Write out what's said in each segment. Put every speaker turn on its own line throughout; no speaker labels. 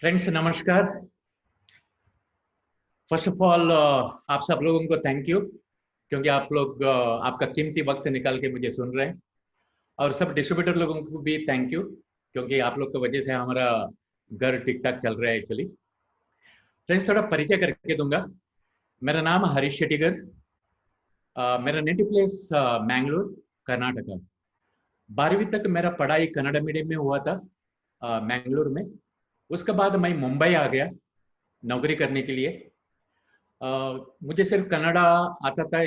Friends नमस्कार। First of all आप सब लोगों को थैंक यू, क्योंकि आप लोग आपका कीमती वक्त निकाल के मुझे सुन रहे हैं। और सब डिस्ट्रीब्यूटर लोगों को भी थैंक यू, क्योंकि आप लोग की वजह से हमारा घर ठीक ठाक चल रहा है एक्चुअली। फ्रेंड्स थोड़ा परिचय करके दूंगा। मेरा नाम हरीश शेट्टीगर। मेरा नेटिव प्लेस मैंगलोर, कर्नाटका। 12वीं तक मेरा पढ़ाई कन्नड़ मीडियम में हुआ था, मैंगलोर में। उसके बाद मैं मुंबई आ गया नौकरी करने के लिए। अ, मुझे सिर्फ कन्नड़ा आता था,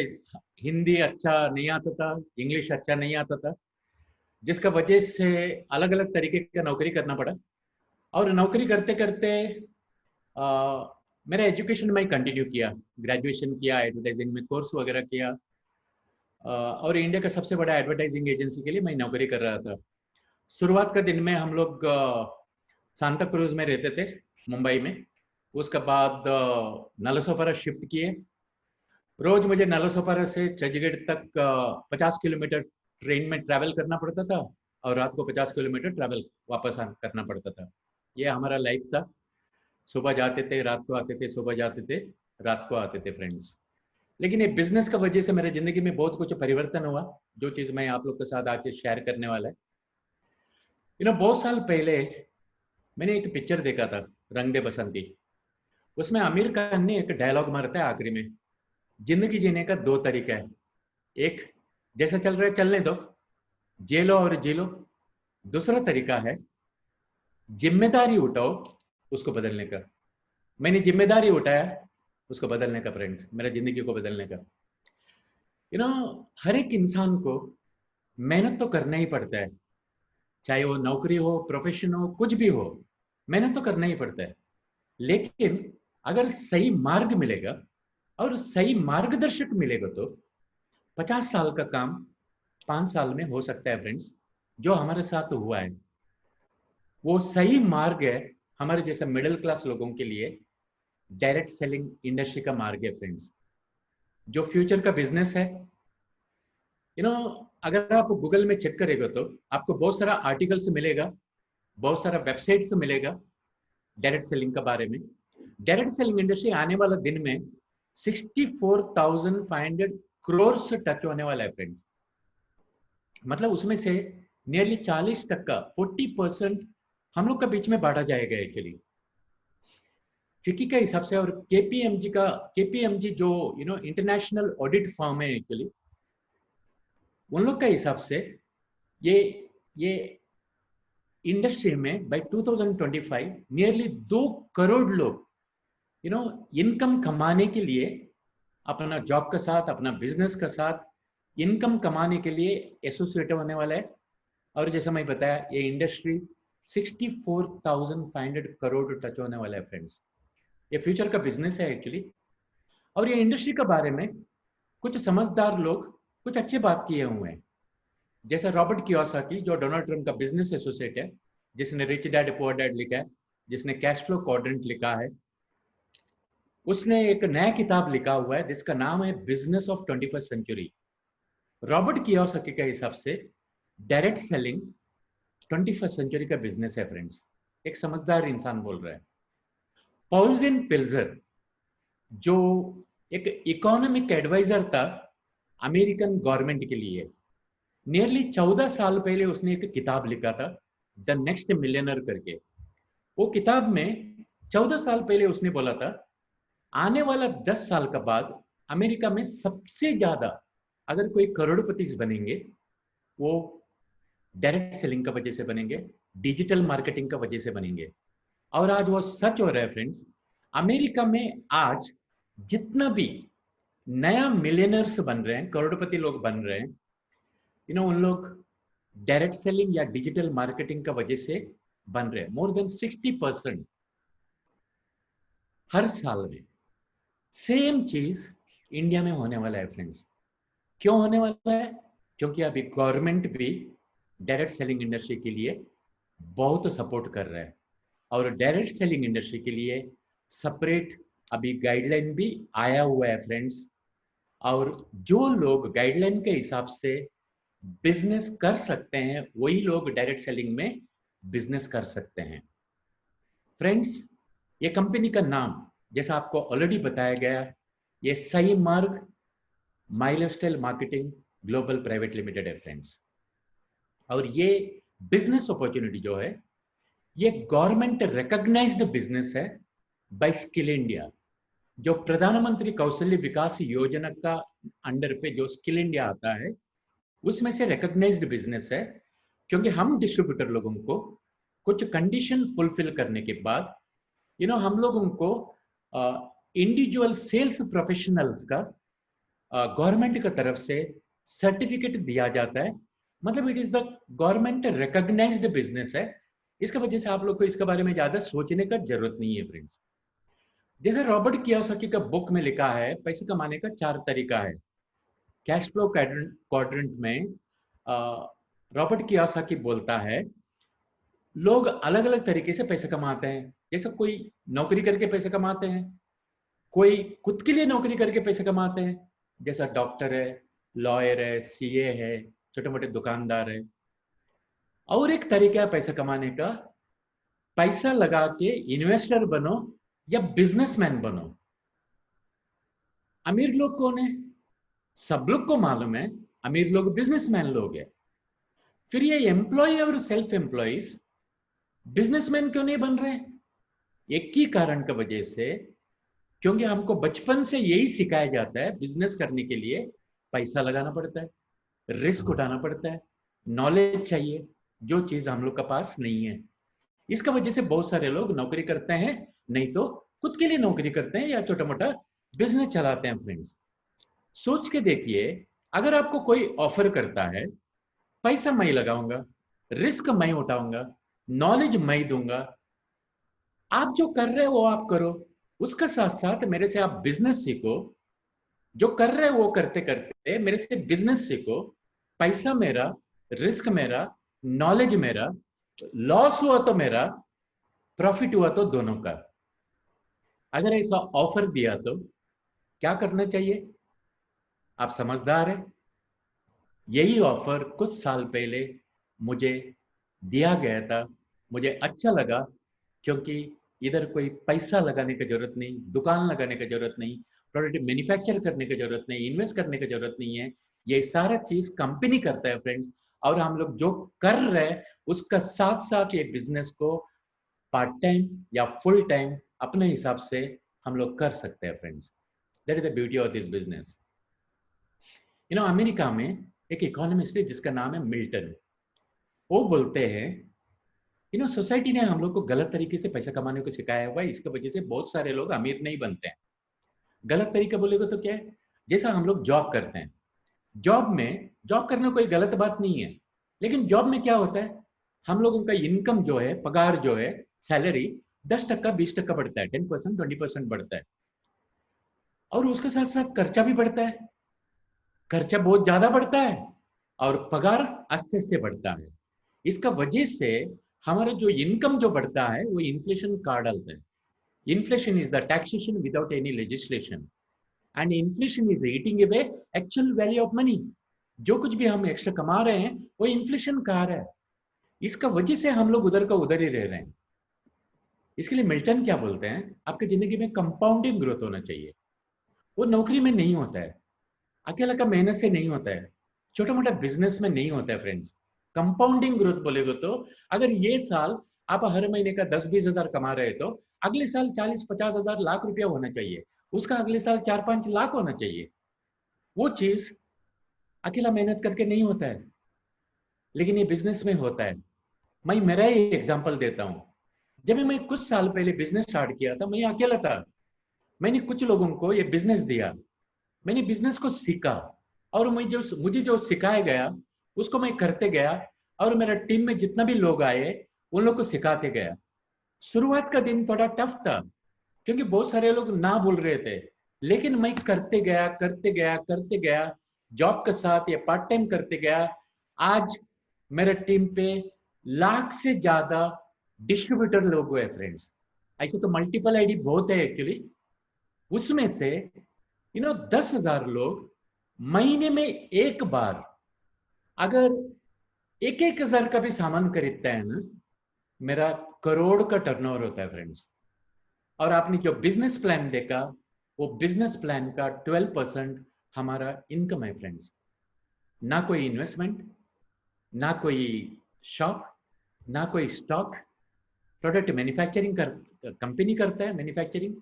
हिंदी अच्छा नहीं आता था, इंग्लिश अच्छा नहीं आता था, जिसका वजह से अलग अलग तरीके का नौकरी करना पड़ा। और नौकरी करते करते मेरा एजुकेशन मैं कंटिन्यू किया, ग्रेजुएशन किया, एडवर्टाइजिंग में कोर्स वगैरह किया। और इंडिया का सबसे बड़ा एडवर्टाइजिंग एजेंसी के लिए मैं नौकरी कर रहा था। शुरुआत का दिन में हम लोग सांता क्रूज में रहते थे, मुंबई में। उसके बाद नलसोपारा शिफ्ट किए। रोज मुझे नालासोपारा से चर्चगेट तक 50 किलोमीटर ट्रेन में ट्रैवल करना पड़ता था, और रात को 50 किलोमीटर ट्रैवल वापस करना पड़ता था। ये हमारा लाइफ था। सुबह जाते थे, रात को आते थे, सुबह जाते थे, रात को आते थे फ्रेंड्स। लेकिन ये बिजनेस का वजह से मेरे जिंदगी में बहुत कुछ परिवर्तन हुआ, जो चीज मैं आप लोग के साथ आके शेयर करने वाला है। बहुत साल पहले मैंने एक पिक्चर देखा था, रंग दे बसंती। उसमें आमिर खान ने एक डायलॉग मारता है आखिरी में, जिंदगी जीने का दो तरीका है। एक, जैसा चल रहा है चलने दो, जी लो और जी लो। दूसरा तरीका है, जिम्मेदारी उठाओ उसको बदलने का। मैंने जिम्मेदारी उठाया उसको बदलने का फ्रेंड्स, मेरा जिंदगी को बदलने का। यू नो हर एक इंसान को मेहनत तो करना ही पड़ता है, चाहे वो नौकरी हो, प्रोफेशन हो, कुछ भी हो। मेहनत तो करना ही पड़ता है। लेकिन अगर सही मार्ग मिलेगा और सही मार्गदर्शक मिलेगा तो 50 साल का काम 5 साल में हो सकता है फ्रेंड्स, जो हमारे साथ हुआ है। वो सही मार्ग है हमारे जैसे मिडिल क्लास लोगों के लिए। डायरेक्ट सेलिंग इंडस्ट्री का मार्ग है फ्रेंड्स, जो फ्यूचर का बिजनेस है। यू नो अगर आप गूगल में चेक करेगा तो आपको बहुत सारा आर्टिकल्स मिलेगा, बहुत सारा वेबसाइट्स मिलेगा डायरेक्ट सेलिंग के बारे में। डायरेक्ट सेलिंग इंडस्ट्री आने वाला दिन में 64,500 करोड़ से टच होने वाला है फ्रेंड्स। मतलब उसमें से नियरली 40% 40% हम लोग का बीच में बांटा जाएगा एक्चुअली, फिक्की के हिसाब से। और केपीएमजी जो इंटरनेशनल ऑडिट फर्म है एक्चुअली, उन लोग के हिसाब से ये ये इंडस्ट्री में बाय 2025 नियरली 2 करोड़ लोग इनकम कमाने के लिए, अपना जॉब के साथ, अपना बिजनेस के साथ इनकम कमाने के लिए एसोसिएट होने वाला है। और जैसा मैं बताया, ये इंडस्ट्री 64,500 करोड़ टच होने वाला है फ्रेंड्स। ये फ्यूचर का बिजनेस है एक्चुअली। और ये इंडस्ट्री के बारे में कुछ समझदार लोग कुछ अच्छे बात किए हुए हैं, जैसे रॉबर्ट कियोसाकी, जो डोनाल्ड ट्रंप का बिजनेस एसोसिएट है, जिसने रिच डैड पुअर डैड लिखा है, जिसने कैश फ्लो क्वाड्रेंट लिखा है। उसने एक नया किताब लिखा हुआ है जिसका नाम है business of 21st century. Robert Kiyosaki के हिसाब से डायरेक्ट सेलिंग 21st सेंचुरी का बिजनेस है फ्रेंड्स। एक समझदार इंसान बोल रहा है। पॉल्जिन पिल्जर, जो एक इकोनॉमिक एडवाइजर था अमेरिकन गवर्नमेंट के लिए, नियरली 14 साल पहले उसने एक किताब लिखा था, द नेक्स्ट मिलियनर करके। वो किताब में 14 साल पहले उसने बोला था, आने वाला 10 साल का बाद अमेरिका में सबसे ज्यादा अगर कोई करोड़पति बनेंगे, वो डायरेक्ट सेलिंग का वजह से बनेंगे, डिजिटल मार्केटिंग का वजह से बनेंगे। और आज वो सच हो रहा है फ्रेंड्स। अमेरिका में आज जितना भी नया मिलियनर्स बन रहे हैं, करोड़पति लोग बन रहे हैं, उन लोग डायरेक्ट सेलिंग या डिजिटल मार्केटिंग का वजह से बन रहे हैं। मोर देन 60% हर साल में। सेम चीज इंडिया में होने वाला है फ्रेंड्स। क्यों होने वाला है? क्योंकि अभी गवर्नमेंट भी डायरेक्ट सेलिंग इंडस्ट्री के लिए बहुत सपोर्ट कर रहा है। और डायरेक्ट सेलिंग इंडस्ट्री के लिए सेपरेट अभी गाइडलाइन भी आया हुआ है फ्रेंड्स। और जो लोग गाइडलाइन के हिसाब से बिजनेस कर सकते हैं, वही लोग डायरेक्ट सेलिंग में बिजनेस कर सकते हैं फ्रेंड्स, ये कंपनी का नाम जैसा आपको ऑलरेडी बताया गया, ये सही मार्ग माइलस्टाइल मार्केटिंग ग्लोबल प्राइवेट लिमिटेड है फ्रेंड्स। और ये बिजनेस अपॉर्चुनिटी जो है ये गवर्नमेंट रिकॉग्नाइज्ड बिजनेस है बाय स्किल इंडिया। जो प्रधानमंत्री कौशल्य विकास योजना का अंडर पे जो स्किल इंडिया आता है उसमें से रिकॉग्नाइज्ड बिजनेस है, क्योंकि हम डिस्ट्रीब्यूटर लोगों को कुछ कंडीशन फुलफिल करने के बाद हम लोगों को इंडिविजुअल सेल्स प्रोफेशनल्स का गवर्नमेंट की तरफ से सर्टिफिकेट दिया जाता है। मतलब it is the government recognised business है। इसका वजह से आप लोग को इसके बारे में ज्यादा सोचने का जरूरत नहीं है फ्रेंड्स। जैसे रॉबर्ट कियोसाकी का बुक में लिखा है, पैसे कमाने का 4 तरीका है। कैश फ्लो क्वाड्रेंट में रॉबर्ट कियोसाकी बोलता है लोग अलग अलग तरीके से पैसे कमाते हैं। जैसे कोई नौकरी करके पैसे कमाते हैं, कोई खुद के लिए नौकरी करके पैसे कमाते हैं, जैसा डॉक्टर है, लॉयर है, सीए है, छोटे मोटे दुकानदार है। और एक तरीका है पैसा कमाने का, पैसा लगा के इन्वेस्टर बनो या बिजनेसमैन बनो। अमीर लोग कौन है? सब लोग को मालूम है, अमीर लोग बिजनेसमैन लोग हैं। फिर ये एम्प्लॉय और सेल्फ एम्प्लॉयज बिजनेसमैन क्यों नहीं बन रहे? एक ही कारण की वजह से, क्योंकि हमको बचपन से यही सिखाया जाता है बिजनेस करने के लिए पैसा लगाना पड़ता है, रिस्क उठाना पड़ता है, नॉलेज चाहिए, जो चीज हम लोग के पास नहीं है। इसका वजह से बहुत सारे लोग नौकरी करते हैं, नहीं तो खुद के लिए नौकरी करते हैं या छोटा मोटा बिजनेस चलाते हैं। फ्रेंड्स, सोच के देखिए, अगर आपको कोई ऑफर करता है, पैसा मैं लगाऊंगा, रिस्क मैं उठाऊंगा, नॉलेज मैं दूंगा, आप जो कर रहे हो वो आप करो, उसका साथ साथ मेरे से आप बिजनेस सीखो, जो कर रहे हो वो करते करते मेरे से बिजनेस सीखो, पैसा मेरा, रिस्क मेरा, नॉलेज मेरा, लॉस हुआ तो मेरा, प्रॉफिट हुआ तो दोनों का। अगर ऐसा ऑफर दिया तो क्या करना चाहिए? आप समझदार है। यही ऑफर कुछ साल पहले मुझे दिया गया था, मुझे अच्छा लगा, क्योंकि इधर कोई पैसा लगाने की जरूरत नहीं, दुकान लगाने की जरूरत नहीं, प्रोडक्ट मैन्युफैक्चर करने की जरूरत नहीं, इन्वेस्ट करने की जरूरत नहीं है। ये सारा चीज कंपनी करता है फ्रेंड्स। और हम लोग जो कर रहे हैं उसका साथ साथ ये बिजनेस को पार्ट टाइम या फुल टाइम अपने हिसाब से हम लोग कर सकते हैं friends. That is the beauty of this business. America में एक इकोनॉमिस्ट है जिसका नाम है मिल्टन। वो बोलते हैं सोसाइटी ने हम लोग को गलत तरीके से पैसा कमाने को सिखाया हुआ है, इसकी वजह से बहुत सारे लोग अमीर नहीं बनते हैं। गलत तरीका बोलेगा तो क्या है? जैसा हम लोग जॉब करते हैं, जॉब करना कोई गलत बात नहीं है, लेकिन जॉब में क्या होता है, हम लोगों का इनकम जो है, पगार जो है, सैलरी 10% 20% बढ़ता है, 10% 20% बढ़ता है, और उसके साथ साथ खर्चा भी बढ़ता है। खर्चा बहुत ज्यादा बढ़ता है और पगार आस्ते आस्ते बढ़ता है। इसका वजह से हमारा जो इनकम जो बढ़ता है वो इन्फ्लेशन काट डालता है। Inflation is the taxation without any legislation, and inflation is eating away actual value of money. जो कुछ भी हम एक्स्ट्रा कमा रहे हैं वो इन्फ्लेशन खा रहा है। इसका वजह से हम लोग उधर का उधर ही रह रहे हैं। इसके लिए मिल्टन क्या बोलते हैं, आपकी जिंदगी में कंपाउंडिंग ग्रोथ होना चाहिए। वो नौकरी में नहीं होता है, अकेला का मेहनत से नहीं होता है, छोटा मोटा बिजनेस में नहीं होता है फ्रेंड्स। कंपाउंडिंग ग्रोथ बोलेगा तो अगर ये साल आप हर महीने का 10-20 हजार कमा रहे तो अगले साल 40-50 हजार लाख रुपया होना चाहिए, उसका अगले साल 4-5 लाख होना चाहिए। वो चीज अकेला मेहनत करके नहीं होता है, लेकिन ये बिजनेस में होता है। मैं मेरा ही एग्जाम्पल देता हूँ। जब मैं कुछ साल पहले बिजनेस स्टार्ट किया था, मैं अकेला था। मैंने कुछ लोगों को ये बिजनेस दिया, मैंने बिजनेस को सीखा, और मुझे जो सिखाया गया उसको मैं करते गया, और मेरा टीम में जितना भी लोग आए उन लोग को सिखाते गया। शुरुआत का दिन थोड़ा टफ था, क्योंकि बहुत सारे लोग ना बोल रहे थे, लेकिन मैं करते गया करते गया करते गया, जॉब के साथ या पार्ट टाइम करते गया। आज मेरे टीम पे लाख से ज्यादा डिस्ट्रीब्यूटर लोग हुए फ्रेंड्स। ऐसे तो मल्टीपल आईडी बहुत है एक्चुअली। उसमें से 10,000 लोग महीने में एक बार अगर 1-1 हजार का भी सामान खरीदता है ना, मेरा करोड़ का टर्नओवर होता है फ्रेंड्स। और आपने जो बिजनेस प्लान देखा, वो बिजनेस प्लान का 12% हमारा इनकम है फ्रेंड्स। ना कोई इन्वेस्टमेंट, ना कोई शॉप, ना कोई स्टॉक। प्रोडक्ट मैन्युफैक्चरिंग कंपनी करता है, मैन्युफैक्चरिंग।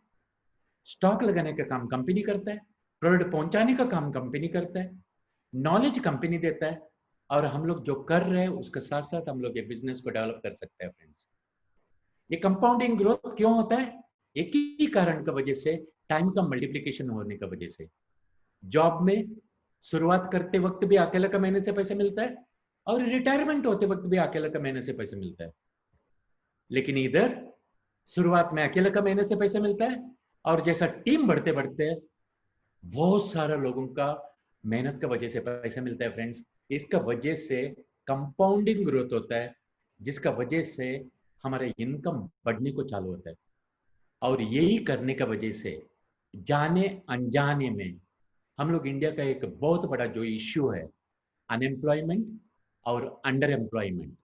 स्टॉक लगाने का काम कंपनी करता है, प्रोडक्ट पहुंचाने का काम कंपनी करता है, नॉलेज कंपनी देता है, और हम लोग जो कर रहे हैं उसके साथ साथ हम लोग ये बिजनेस को डेवलप कर सकते हैं फ्रेंड्स। ये कंपाउंडिंग ग्रोथ क्यों होता है? एक ही कारण की वजह से, टाइम का मल्टीप्लिकेशन होने की वजह से। जॉब में शुरुआत करते वक्त भी अकेले का महीने से पैसा मिलता है, और रिटायरमेंट होते वक्त भी अकेले का महीने से पैसा मिलता है। लेकिन इधर शुरुआत में अकेले का महीने से पैसा मिलता है, और जैसा टीम बढ़ते बढ़ते बहुत सारे लोगों का मेहनत का वजह से पैसा मिलता है फ्रेंड्स। इसका वजह से कंपाउंडिंग ग्रोथ होता है, जिसका वजह से हमारा इनकम बढ़ने को चालू होता है। और यही करने का वजह से जाने अनजाने में हम लोग इंडिया का एक बहुत बड़ा जो इश्यू है, अनएम्प्लॉयमेंट और अंडर एम्प्लॉयमेंट।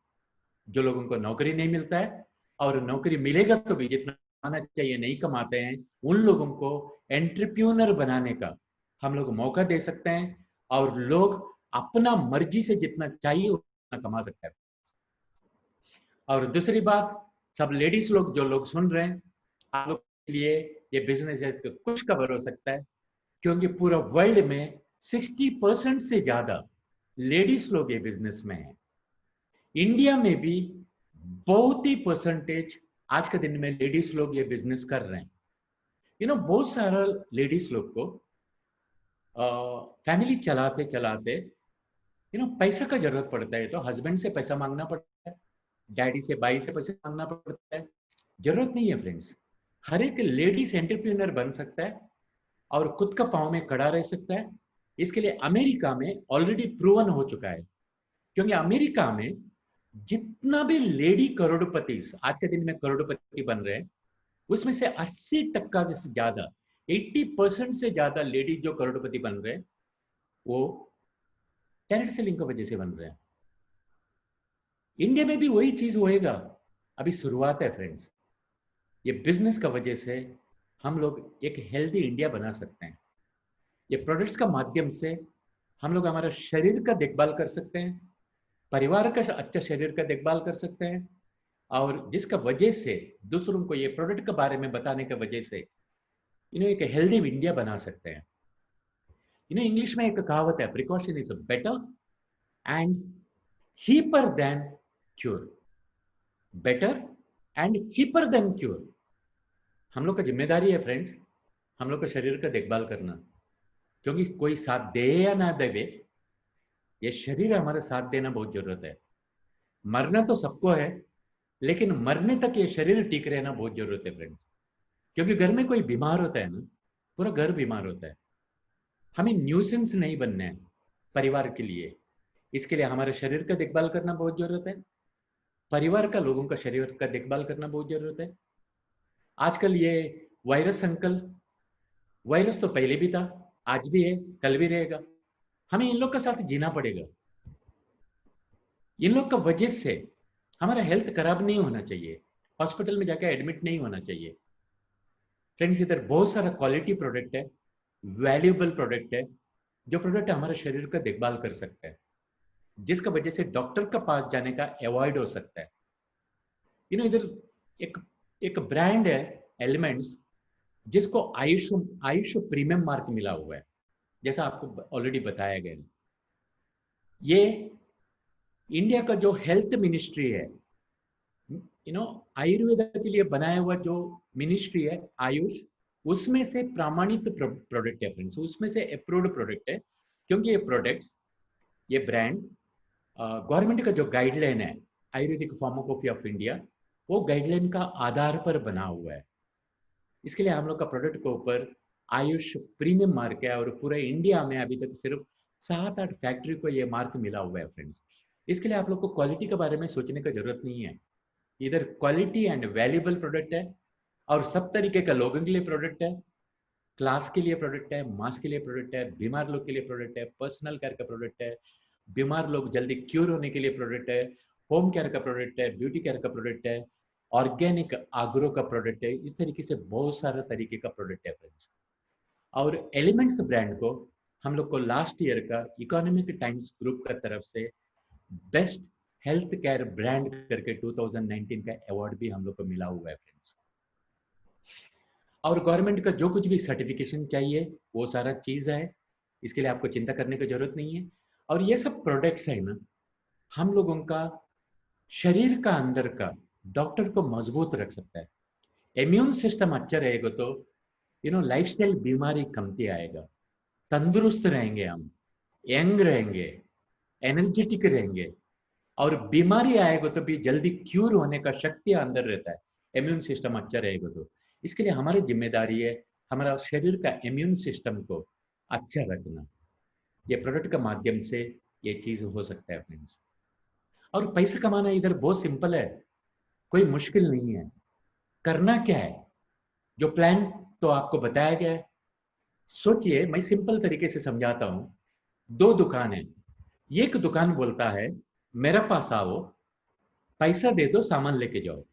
जो लोगों को नौकरी नहीं मिलता है, और नौकरी मिलेगा तो भी जितना कमाना चाहिए नहीं कमाते हैं, उन लोगों को एंटरप्रेन्योर बनाने का हम लोग मौका दे सकते हैं, और लोग अपना मर्जी से जितना चाहिए उतना कमा सकते हैं। और दूसरी बात, सब लेडीज लोग जो लोग सुन रहे हैं, आप लोग के लिए ये बिजनेस है तो कुछ कवर हो सकता है, क्योंकि पूरा वर्ल्ड में 60% से ज्यादा लेडीज लोग ये बिजनेस में है। इंडिया में भी बहुत ही परसेंटेज आज के दिन में लेडीज लोग ये बिजनेस कर रहे हैं। बहुत सारा लेडीज लोग को फैमिली चलाते चलाते पैसा का जरूरत पड़ता है, तो हस्बैंड से पैसा मांगना पड़ता है, डैडी से, भाई से पैसा मांगना पड़ता है। जरूरत नहीं है फ्रेंड्स। हर एक लेडीज एंटरप्रेन्योर बन सकता है और खुद का पांव में खड़ा रह सकता है। इसके लिए अमेरिका में ऑलरेडी प्रूवन हो चुका है, क्योंकि अमेरिका में जितना भी लेडी करोड़पति आज के दिन में करोड़पति बन रहे हैं, उसमें से 80% से ज्यादा, 80% से ज्यादा लेडीज जो करोड़पति बन रहे हैं, वो डायरेक्ट सेलिंग की वजह से बन रहे हैं। इंडिया में भी वही चीज होएगा। अभी शुरुआत है फ्रेंड्स। ये बिजनेस का वजह से हम लोग एक हेल्दी इंडिया बना सकते हैं। ये प्रोडक्ट्स का माध्यम से हम लोग हमारा शरीर का देखभाल कर सकते हैं, परिवार का अच्छा शरीर का देखभाल कर सकते हैं, और जिसका वजह से दूसरों को ये प्रोडक्ट के बारे में बताने की वजह से एक हेल्दी इंडिया बना सकते हैं। इंग्लिश में एक कहावत है, precaution is better and cheaper than cure. Better and cheaper than cure. हम लोग का जिम्मेदारी है फ्रेंड्स, हम लोग का शरीर का देखभाल करना, क्योंकि कोई साथ दे या ना देवे, ये शरीर हमारा साथ देना बहुत जरूरत है। मरना तो सबको है, लेकिन मरने तक ये शरीर ठीक रहना बहुत जरूरत है फ्रेंड्स। क्योंकि घर में कोई बीमार होता है ना, पूरा घर बीमार होता है। हमें न्यूसेंस नहीं बनना है परिवार के लिए। इसके लिए हमारे शरीर का देखभाल करना बहुत जरूरत है, परिवार का, लोगों का शरीर का देखभाल करना बहुत जरूरत है। आजकल ये वायरस अंकल, वायरस तो पहले भी था, आज भी है, कल भी रहेगा। हमें इन लोग का साथ जीना पड़ेगा। इन लोग का वजह से हमारा हेल्थ खराब नहीं होना चाहिए, हॉस्पिटल में जाकर एडमिट नहीं होना चाहिए। फ्रेंड्स, इधर बहुत सारा क्वालिटी प्रोडक्ट है, वैल्यूएबल प्रोडक्ट है, जो प्रोडक्ट हमारे शरीर का देखभाल कर सकता है, जिसका वजह से डॉक्टर के पास जाने का अवॉइड हो सकता है। इधर एक एक ब्रांड है एलिमेंट्स, जिसको आयुष आयुष प्रीमियम मार्क मिला हुआ है, जैसा आपको ऑलरेडी बताया गया। ये इंडिया का जो हेल्थ मिनिस्ट्री है, आयुर्वेद के लिए बनाया हुआ जो मिनिस्ट्री है आयुष, उसमें से प्रमाणित प्रोडक्ट है फ्रेंड्स, उसमें से अप्रूव्ड प्रोडक्ट है। क्योंकि ये प्रोडक्ट्स, ये ब्रांड गवर्नमेंट का जो गाइडलाइन है, आयुर्वेदिक फार्माकोपी ऑफ इंडिया, वो गाइडलाइन का आधार पर बना हुआ है। इसके लिए हम लोग का प्रोडक्ट के ऊपर आयुष प्रीमियम मार्क है, और पूरे इंडिया में अभी तक सिर्फ 7-8 फैक्ट्री को ये मार्क मिला हुआ है फ्रेंड्स। इसके लिए आप लोग को क्वालिटी के बारे में सोचने की जरूरत नहीं है। इधर क्वालिटी एंड वैल्यूएबल प्रोडक्ट है, और सब तरीके का लोगों के लिए प्रोडक्ट है। क्लास के लिए प्रोडक्ट है, मास के लिए प्रोडक्ट है, बीमार लोग के लिए प्रोडक्ट है, पर्सनल केयर का प्रोडक्ट है, बीमार लोग जल्दी क्यूर होने के लिए प्रोडक्ट है, होम केयर का प्रोडक्ट है, ब्यूटी केयर का प्रोडक्ट है, ऑर्गेनिक आग्रो का प्रोडक्ट है। इस तरीके से बहुत सारे तरीके का प्रोडक्ट है फ्रेंड्स। और एलिमेंट्स ब्रांड को हम लोग को लास्ट ईयर का इकोनॉमिक टाइम्स ग्रुप का तरफ से बेस्ट हेल्थ केयर ब्रांड करके 2019 का अवार्ड भी हम लोग को मिला हुआ है फ्रेंड्स। और गवर्नमेंट का जो कुछ भी सर्टिफिकेशन चाहिए वो सारा चीज है, इसके लिए आपको चिंता करने की जरूरत नहीं है। और ये सब प्रोडक्ट्स है ना, हम लोगों का शरीर का अंदर का डॉक्टर को मजबूत रख सकता है। इम्यून सिस्टम अच्छा रहेगा तो लाइफस्टाइल बीमारी कमती आएगा, तंदुरुस्त रहेंगे हम, यंग रहेंगे, एनर्जेटिक रहेंगे। और बीमारी आएगा तो भी जल्दी क्यूर होने का शक्ति अंदर रहता है, इम्यून सिस्टम अच्छा रहेगा तो। इसके लिए हमारी जिम्मेदारी है हमारा शरीर का इम्यून सिस्टम को अच्छा रखना। ये प्रोडक्ट के माध्यम से ये चीज हो सकता है फ्रेंड्स। और पैसा कमाना इधर बहुत सिंपल है, कोई मुश्किल नहीं है। करना क्या है, जो प्लान तो आपको बताया गया है। सोचिए, मैं सिंपल तरीके से समझाता हूं। दो दुकान है, एक दुकान बोलता है मेरे पास आओ, पैसा दे दो, सामान लेके जाओ।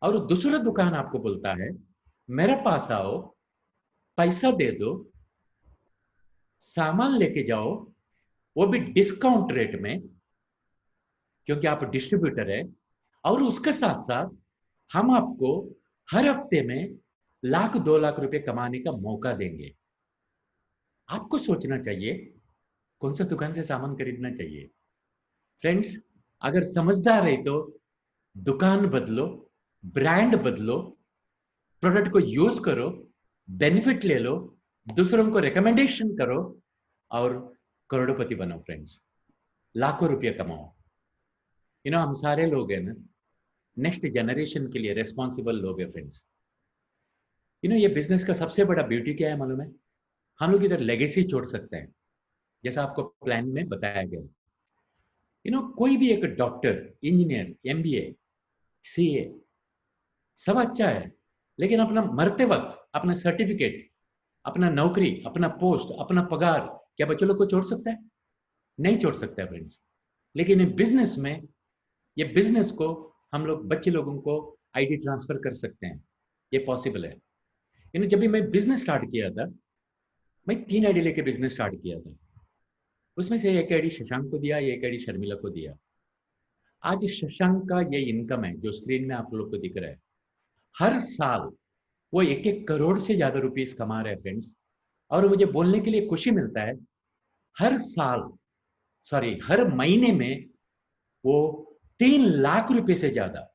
और दूसरा दुकान आपको बोलता है मेरे पास आओ, पैसा दे दो, सामान लेके जाओ, वो भी डिस्काउंट रेट में, क्योंकि आप डिस्ट्रीब्यूटर है। और उसके साथ साथ हम आपको हर हफ्ते में 1 लाख 2 लाख रुपए कमाने का मौका देंगे। आपको सोचना चाहिए कौन सा दुकान से सामान खरीदना चाहिए। फ्रेंड्स, अगर समझदार है तो दुकान बदलो, ब्रांड बदलो, प्रोडक्ट को यूज करो, बेनिफिट ले लो, दूसरों को रिकमेंडेशन करो और करोड़पति बनो फ्रेंड्स, लाखों रुपये कमाओ। हम सारे लोग हैं ना, नेक्स्ट जनरेशन के लिए रेस्पॉन्सिबल लोग हैं फ्रेंड्स। ये बिजनेस का सबसे बड़ा ब्यूटी क्या है मालूम है? हम लोग इधर लेगेसी छोड़ सकते हैं, जैसा आपको प्लान में बताया गया। कोई भी एक डॉक्टर, इंजीनियर, एमबीए, सीए सब अच्छा है, लेकिन अपना मरते वक्त अपना सर्टिफिकेट, अपना नौकरी, अपना पोस्ट, अपना पगार क्या बच्चों लोग को छोड़ सकता है? नहीं छोड़ सकता है फ्रेंड्स। लेकिन बिजनेस में, ये बिजनेस को हम लोग बच्चे लोगों को आईडी ट्रांसफर कर सकते हैं, ये पॉसिबल है। जब भी मैं बिजनेस स्टार्ट किया था, मैं 3 आईडी लेके बिजनेस स्टार्ट किया था। उसमें से एक आईडी शशांक को दिया, एक आईडी शर्मिला को दिया। आज शशांक का ये इनकम है जो स्क्रीन में आप लोग को दिख रहा है। हर साल वो 1-1 करोड़ से ज्यादा रुपीस कमा रहे हैं फ्रेंड्स। और मुझे बोलने के लिए खुशी मिलता है, हर महीने में वो 3 लाख रुपए से ज्यादा,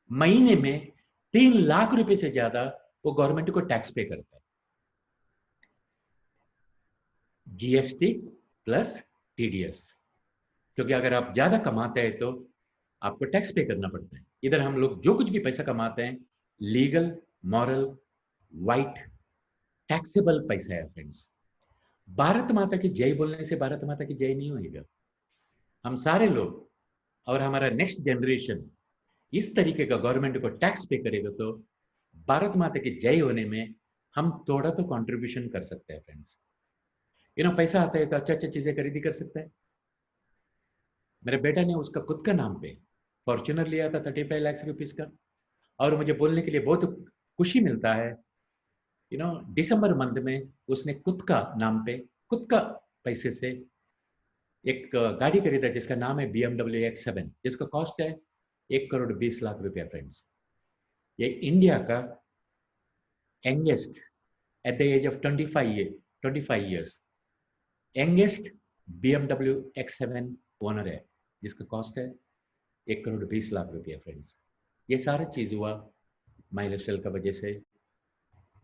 महीने में 3 लाख रुपए से ज्यादा वो गवर्नमेंट को टैक्स पे करता है। जीएसटी प्लस टीडीएस, क्योंकि अगर आप ज्यादा कमाते हैं तो आपको टैक्स पे करना पड़ता है। इधर हम लोग जो कुछ भी पैसा कमाते हैं, लीगल, मॉरल, वाइट, टैक्सेबल पैसा है फ्रेंड्स। भारत माता की जय बोलने से भारत माता की जय नहीं होगा। हम सारे लोग और हमारा नेक्स्ट जनरेशन इस तरीके का गवर्नमेंट को टैक्स पे करेगा तो भारत माता की जय होने में हम थोड़ा तो कंट्रीब्यूशन कर सकते हैं फ्रेंड्स। पैसा आता है तो अच्छा अच्छा चीजें खरीदी कर सकता है। मेरे बेटा ने उसका खुद का नाम पे फॉर्च्यूनर लिया था 35 लाख रुपीस का। और मुझे बोलने के लिए बहुत खुशी मिलता है, दिसंबर मंथ में उसने खुद का नाम पे, खुद का पैसे से एक गाड़ी खरीदा जिसका नाम है BMW X7, जिसका कॉस्ट है 1 करोड़ 20 लाख रुपया फ्रेंड्स। ये इंडिया का youngest at the age of 25 years youngest BMW X7 owner है, जिसका कॉस्ट है 1 करोड़ 20 लाख रुपया फ्रेंड्स। ये सारा चीज हुआ माई लाइफस्टाइल का वजह से,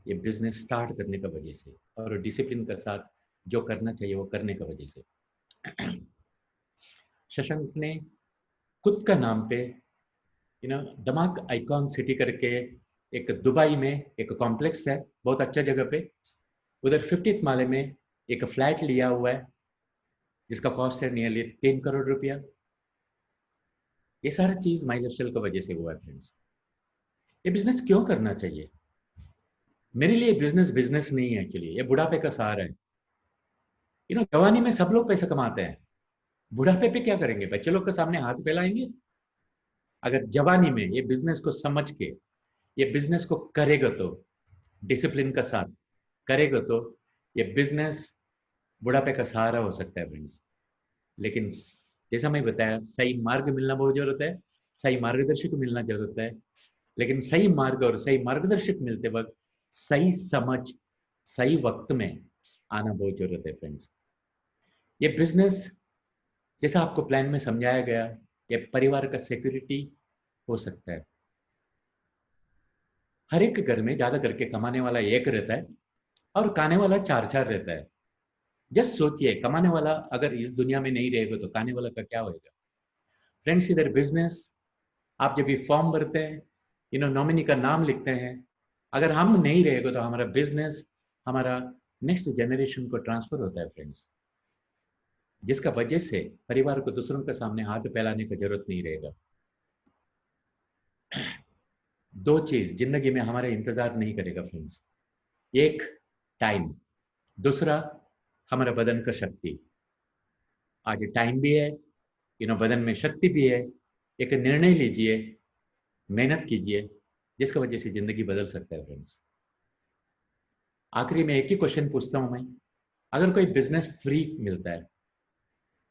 ये बिजनेस स्टार्ट करने का वजह से, और डिसिप्लिन के साथ जो करना चाहिए वो करने का वजह से। शशांक ने खुद का नाम पे दमाक आइकॉन सिटी करके एक दुबई में एक कॉम्प्लेक्स है, बहुत अच्छा जगह पे, उधर 50th माले में एक फ्लैट लिया हुआ है जिसका कॉस्ट है नियरली 3 करोड़ रुपया। ये सारा चीज माई लाइफस्टाइल की वजह से हुआ है फ्रेंड्स। ये बिजनेस क्यों करना चाहिए? मेरे लिए बिजनेस नहीं है एक्चुअली, ये बुढ़ापे का सहारा है। जवानी में सब लोग पैसा कमाते हैं, बुढ़ापे पे क्या करेंगे? बच्चे लोग के सामने हाथ फैलाएंगे? अगर जवानी में ये बिजनेस को समझ के ये बिजनेस को करेगा तो डिसिप्लिन का साथ करेगा तो ये बिजनेस बुढ़ापे का सहारा हो सकता है फ्रेंड्स। लेकिन जैसा मैं बताया, सही मार्ग मिलना बहुत जरूरत है, सही मार्गदर्शक मिलना जरूरत है। लेकिन सही मार्ग और सही मार्गदर्शक मिलते वक्त सही समझ सही वक्त में आना बहुत जरूरत है फ्रेंड्स। ये बिजनेस जैसा आपको प्लान में समझाया गया, ये परिवार का सिक्योरिटी हो सकता है। हर एक घर में ज्यादा करके कमाने वाला एक रहता है और खाने वाला चार चार रहता है। जस्ट सोचिए, कमाने वाला अगर इस दुनिया में नहीं रहेगा तो खाने वाला का क्या होगा। फ्रेंड्स, इधर बिजनेस, आप जब भी फॉर्म भरते हैं, नॉमिनी का नाम लिखते हैं, अगर हम नहीं रहेगा तो हमारा बिजनेस हमारा नेक्स्ट जनरेशन को ट्रांसफर होता है फ्रेंड्स, जिसका वजह से परिवार को दूसरों के सामने हाथ फैलाने की जरूरत नहीं रहेगा। दो चीज जिंदगी में हमारा इंतजार नहीं करेगा फ्रेंड्स, एक टाइम, दूसरा हमारा बदन का शक्ति। आज टाइम भी है, बदन में शक्ति भी है। एक निर्णय लीजिए, मेहनत कीजिए, जिसकी वजह से जिंदगी बदल सकता है फ्रेंड्स। आखिरी में एक ही क्वेश्चन पूछता हूं मैं, अगर कोई बिजनेस फ्री मिलता है,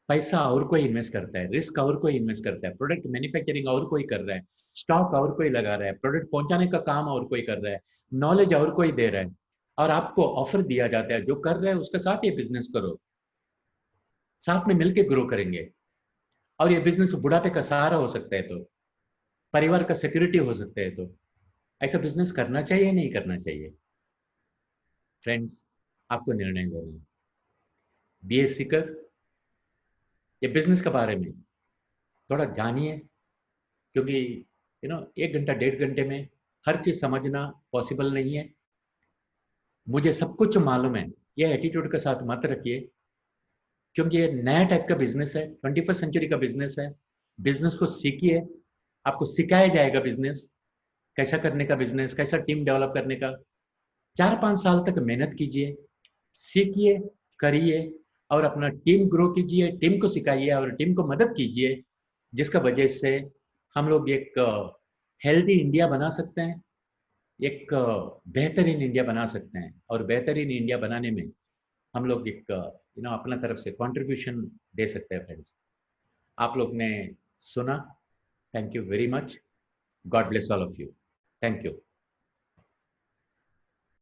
पैसा और कोई इन्वेस्ट करता है, रिस्क और कोई इन्वेस्ट करता है, प्रोडक्ट मैन्युफैक्चरिंग और कोई कर रहा है, स्टॉक और कोई लगा रहा है, प्रोडक्ट पहुंचाने का काम और कोई कर रहा है, नॉलेज और कोई दे रहा है, और आपको ऑफर दिया जाता है जो कर रहा है उसके साथ ये बिजनेस करो, साथ में मिलकर ग्रो करेंगे, और ये बिजनेस बुढ़ापे का सहारा हो सकता है, तो परिवार का सिक्योरिटी हो सकता है, तो ऐसा बिजनेस करना चाहिए नहीं करना चाहिए। फ्रेंड्स, आपको निर्णय लेना है। बीएससी कर, ये बिजनेस के बारे में थोड़ा जानिए, क्योंकि 1 घंटा 1.5 घंटे में हर चीज समझना पॉसिबल नहीं है। मुझे सब कुछ मालूम है, ये एटीट्यूड के साथ मत रखिए, क्योंकि ये नया टाइप का बिजनेस है, 21st सेंचुरी का बिजनेस है। बिजनेस को सीखिए, आपको सिखाया जाएगा बिजनेस कैसा करने का, बिजनेस कैसा टीम डेवलप करने का। 4-5 साल तक मेहनत कीजिए, सीखिए, करिए, और अपना टीम ग्रो कीजिए, टीम को सिखाइए और टीम को मदद कीजिए, जिसका वजह से हम लोग एक हेल्दी इंडिया बना सकते हैं, एक बेहतरीन इंडिया बना सकते हैं, और बेहतरीन इंडिया बनाने में हम लोग एक अपना तरफ से कंट्रीब्यूशन दे सकते हैं फ्रेंड्स। आप लोग ने सुना, thank you very much, God bless all of you, thank you.